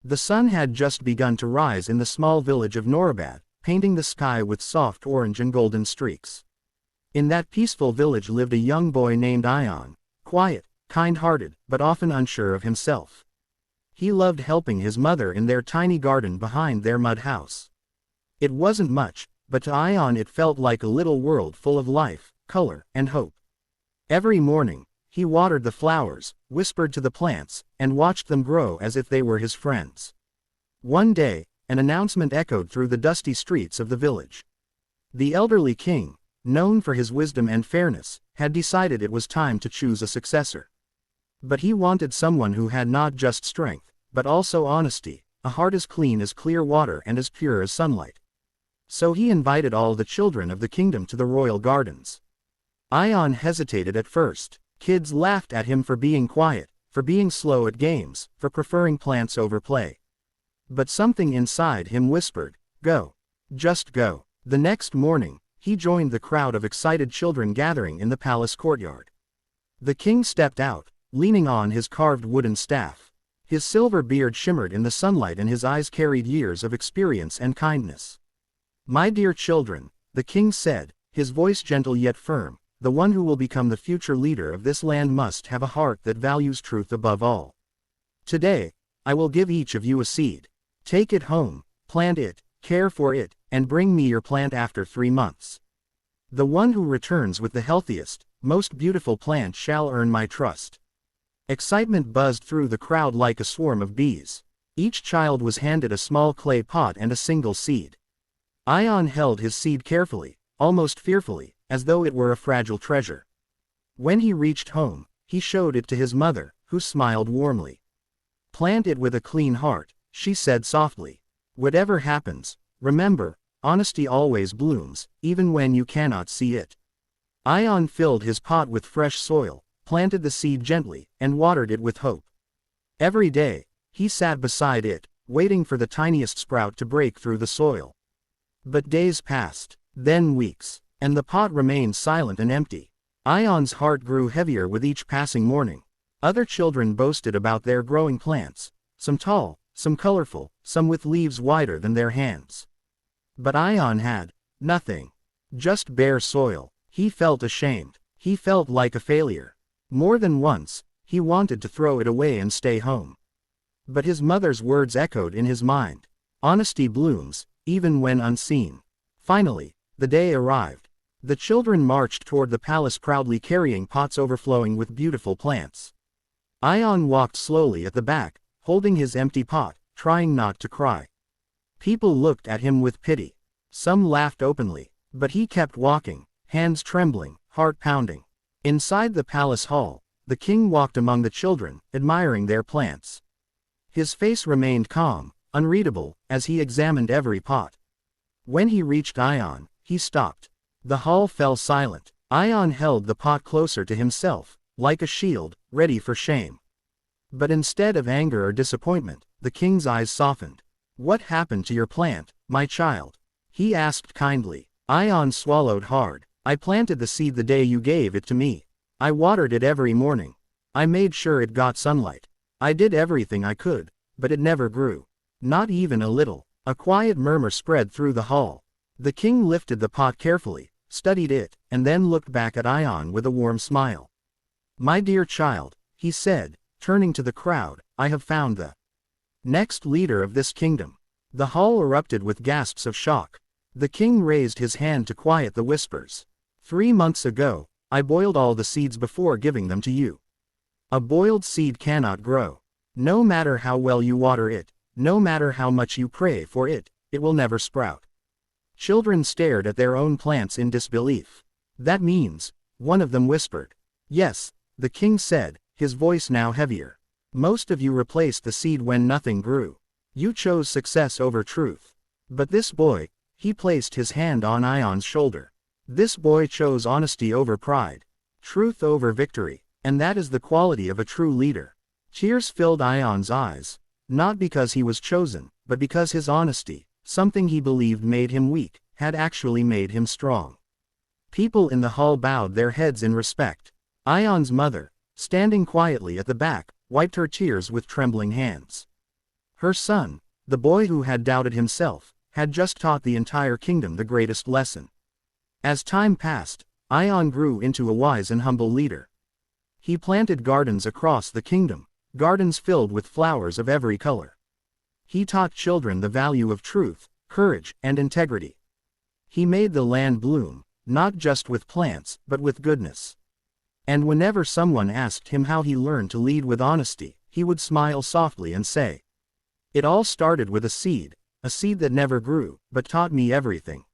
The sun had just begun to rise in the small village of Norabad, painting the sky with soft orange and golden streaks. In that peaceful village lived a young boy named Ayaan, quiet, kind-hearted, but often unsure of himself. He loved helping his mother in their tiny garden behind their mud house. It wasn't much, but to Ayaan it felt like a little world full of life, color, and hope. Every morning, he watered the flowers, whispered to the plants, and watched them grow as if they were his friends. One day, an announcement echoed through the dusty streets of the village. The elderly king, known for his wisdom and fairness, had decided it was time to choose a successor. But he wanted someone who had not just strength, but also honesty, a heart as clean as clear water and as pure as sunlight. So he invited all the children of the kingdom to the royal gardens. Ayaan hesitated at first. Kids laughed at him for being quiet, for being slow at games, for preferring plants over play. But something inside him whispered, "Go. Just go." The next morning, he joined the crowd of excited children gathering in the palace courtyard. The king stepped out, leaning on his carved wooden staff. His silver beard shimmered in the sunlight and his eyes carried years of experience and kindness. "My dear children," the king said, his voice gentle yet firm, "the one who will become the future leader of this land must have a heart that values truth above all. Today, I will give each of you a seed. Take it home, plant it, care for it, and bring me your plant after 3 months. The one who returns with the healthiest, most beautiful plant shall earn my trust." Excitement buzzed through the crowd like a swarm of bees. Each child was handed a small clay pot and a single seed. Ayaan held his seed carefully, almost fearfully, as though it were a fragile treasure. When he reached home, he showed it to his mother, who smiled warmly. "Plant it with a clean heart," she said softly. "Whatever happens, remember, honesty always blooms, even when you cannot see it." Ayaan filled his pot with fresh soil, planted the seed gently, and watered it with hope. Every day, he sat beside it, waiting for the tiniest sprout to break through the soil. But days passed, then weeks, and the pot remained silent and empty. Ayaan's heart grew heavier with each passing morning. Other children boasted about their growing plants, some tall, some colorful, some with leaves wider than their hands. But Ayaan had nothing. Just bare soil. He felt ashamed. He felt like a failure. More than once, he wanted to throw it away and stay home. But his mother's words echoed in his mind. Honesty blooms, even when unseen. Finally, the day arrived. The children marched toward the palace proudly carrying pots overflowing with beautiful plants. Ayaan walked slowly at the back, holding his empty pot, trying not to cry. People looked at him with pity. Some laughed openly, but he kept walking, hands trembling, heart pounding. Inside the palace hall, the king walked among the children, admiring their plants. His face remained calm, unreadable, as he examined every pot. When he reached Ayaan, he stopped. The hall fell silent. Ayaan held the pot closer to himself, like a shield, ready for shame. But instead of anger or disappointment, the king's eyes softened. "What happened to your plant, my child?" he asked kindly. Ayaan swallowed hard. "I planted the seed the day you gave it to me. I watered it every morning. I made sure it got sunlight. I did everything I could, but it never grew. Not even a little." A quiet murmur spread through the hall. The king lifted the pot carefully, studied it, and then looked back at Ayaan with a warm smile. "My dear child," he said, turning to the crowd, "I have found the next leader of this kingdom." The hall erupted with gasps of shock. The king raised his hand to quiet the whispers. 3 months ago, I boiled all the seeds before giving them to you. A boiled seed cannot grow. No matter how well you water it, no matter how much you pray for it, it will never sprout." Children stared at their own plants in disbelief. "That means," one of them whispered. "Yes," the king said, his voice now heavier. "Most of you replaced the seed when nothing grew. You chose success over truth. But this boy," he placed his hand on Ayaan's shoulder. "This boy chose honesty over pride, truth over victory, and that is the quality of a true leader." Tears filled Ayaan's eyes. Not because he was chosen, but because his honesty, something he believed made him weak, had actually made him strong. People in the hall bowed their heads in respect. Ayaan's mother, standing quietly at the back, wiped her tears with trembling hands. Her son, the boy who had doubted himself, had just taught the entire kingdom the greatest lesson. As time passed, Ayaan grew into a wise and humble leader. He planted gardens across the kingdom, gardens filled with flowers of every color. He taught children the value of truth, courage, and integrity. He made the land bloom, not just with plants, but with goodness. And whenever someone asked him how he learned to lead with honesty, he would smile softly and say, "It all started with a seed that never grew, but taught me everything."